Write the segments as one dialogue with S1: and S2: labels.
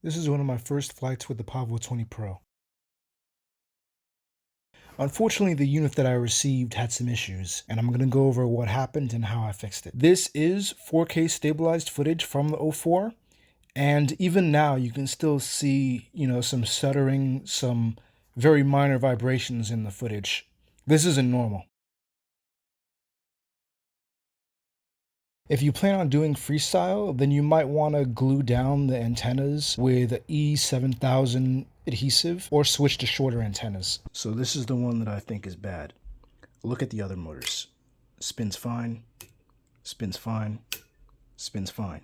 S1: This is one of my first flights with the Pavo20 Pro. Unfortunately, the unit that I received had some issues, and I'm going to go over what happened and how I fixed it. This is 4K stabilized footage from the 04, and even now you can still see, some stuttering, some very minor vibrations in the footage. This isn't normal. If you plan on doing freestyle, then you might want to glue down the antennas with E7000 adhesive or switch to shorter antennas. So this is the one that I think is bad. Look at the other motors. Spins fine, spins fine, spins fine.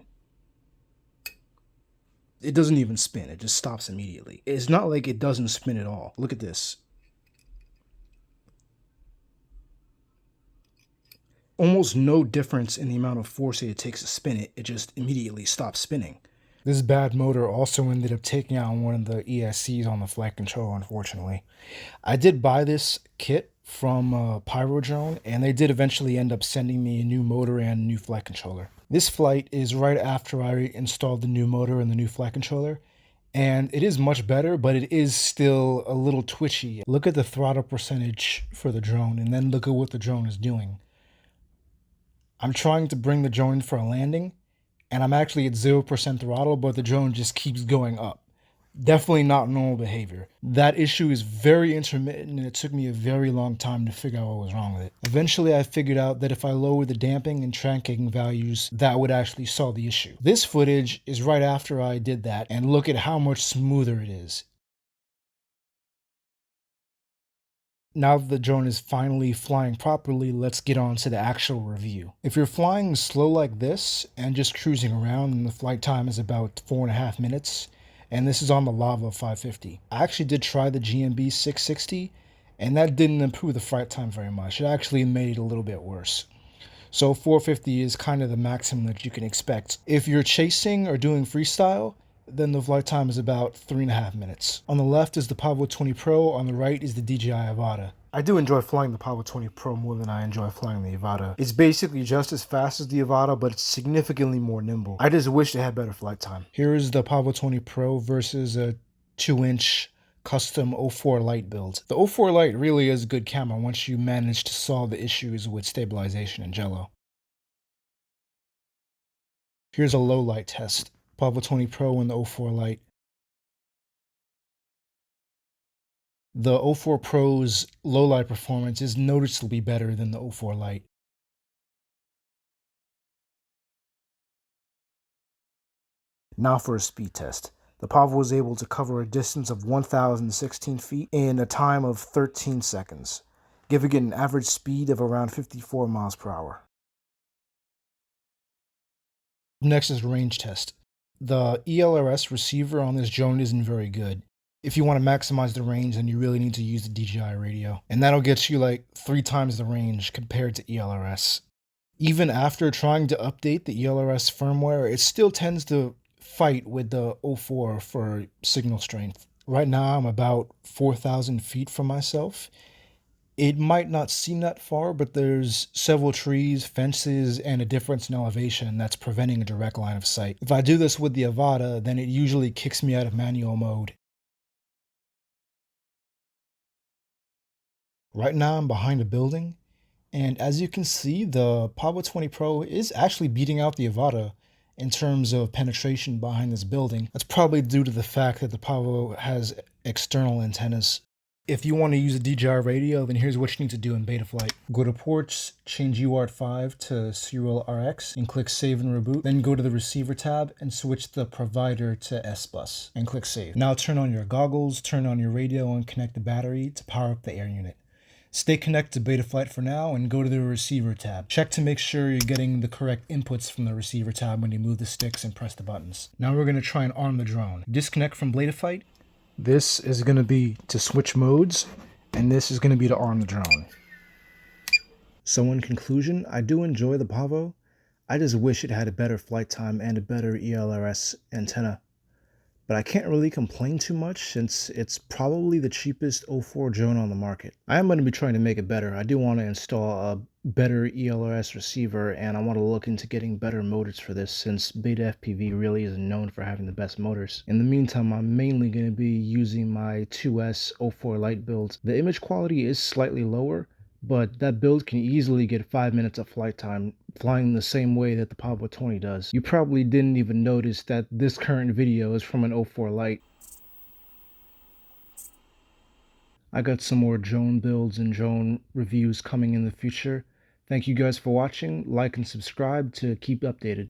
S1: It doesn't even spin, it just stops immediately. It's not like it doesn't spin at all. Look at this. Almost no difference in the amount of force it takes to spin it, it just immediately stops spinning. This bad motor also ended up taking out one of the ESCs on the flight control, unfortunately. I did buy this kit from Pavo20, and they did eventually end up sending me a new motor and a new flight controller. This flight is right after I installed the new motor and the new flight controller, and it is much better, but it is still a little twitchy. Look at the throttle percentage for the drone, and then look at what the drone is doing. I'm trying to bring the drone in for a landing, and I'm actually at 0% throttle, but the drone just keeps going up. Definitely not normal behavior. That issue is very intermittent, and it took me a very long time to figure out what was wrong with it. Eventually, I figured out that if I lowered the damping and tracking values, that would actually solve the issue. This footage is right after I did that, and look at how much smoother it is. Now that the drone is finally flying properly, let's get on to the actual review. If you're flying slow like this and just cruising around, and the flight time is about 4.5 minutes, and this is on the Lava 550. I actually did try the GMB 660, and that didn't improve the flight time very much. It actually made it a little bit worse. So 450 is kind of the maximum that you can expect. If you're chasing or doing freestyle, then the flight time is about 3.5 minutes. On the left is the Pavo20 Pro, on the right is the DJI Avata. I do enjoy flying the Pavo20 Pro more than I enjoy flying the Avata. It's basically just as fast as the Avata, but it's significantly more nimble. I just wish it had better flight time. Here is the Pavo20 Pro versus a 2-inch custom 04 Lite build. The 04 Lite really is a good camera once you manage to solve the issues with stabilization and jello. Here's a low light test. Pavo20 Pro and the 04 Lite. The 04 Pro's low light performance is noticeably better than the 04 Lite. Now for a speed test. The Pavo was able to cover a distance of 1,016 feet in a time of 13 seconds, giving it an average speed of around 54 miles per hour. Next is range test. The ELRS receiver on this drone isn't very good. If you want to maximize the range, then you really need to use the DJI radio, and that'll get you like 3 times the range compared to ELRS. Even after trying to update the ELRS firmware, it still tends to fight with the 04 for signal strength. Right now, I'm about 4,000 feet from myself. It might not seem that far, but there's several trees, fences, and a difference in elevation that's preventing a direct line of sight. If I do this with the Avata, then it usually kicks me out of manual mode. Right now, I'm behind a building, and as you can see, the Pavo20 Pro is actually beating out the Avata in terms of penetration behind this building. That's probably due to the fact that the Pavo has external antennas. If you want to use a DJI radio, then here's what you need to do in Betaflight. Go to Ports, change UART5 to Serial RX, and click Save and Reboot. Then go to the Receiver tab and switch the provider to S-Bus, and click Save. Now turn on your goggles, turn on your radio, and connect the battery to power up the air unit. Stay connected to Betaflight for now and go to the Receiver tab. Check to make sure you're getting the correct inputs from the Receiver tab when you move the sticks and press the buttons. Now we're going to try and arm the drone. Disconnect from Betaflight. This is going to be to switch modes, and this is going to be to arm the drone. So in conclusion, I do enjoy the Pavo. I just wish it had a better flight time and a better ELRS antenna. But I can't really complain too much since it's probably the cheapest 04 drone on the market. I am going to be trying to make it better. I do want to install a better ELRS receiver, and I want to look into getting better motors for this, since Beta FPV really isn't known for having the best motors. In the meantime, I'm mainly going to be using my 2S04 Lite build. The image quality is slightly lower, but that build can easily get 5 minutes of flight time, flying the same way that the Pavo20 does. You probably didn't even notice that this current video is from an 04 Lite. I got some more drone builds and drone reviews coming in the future. Thank you guys for watching. Like and subscribe to keep updated.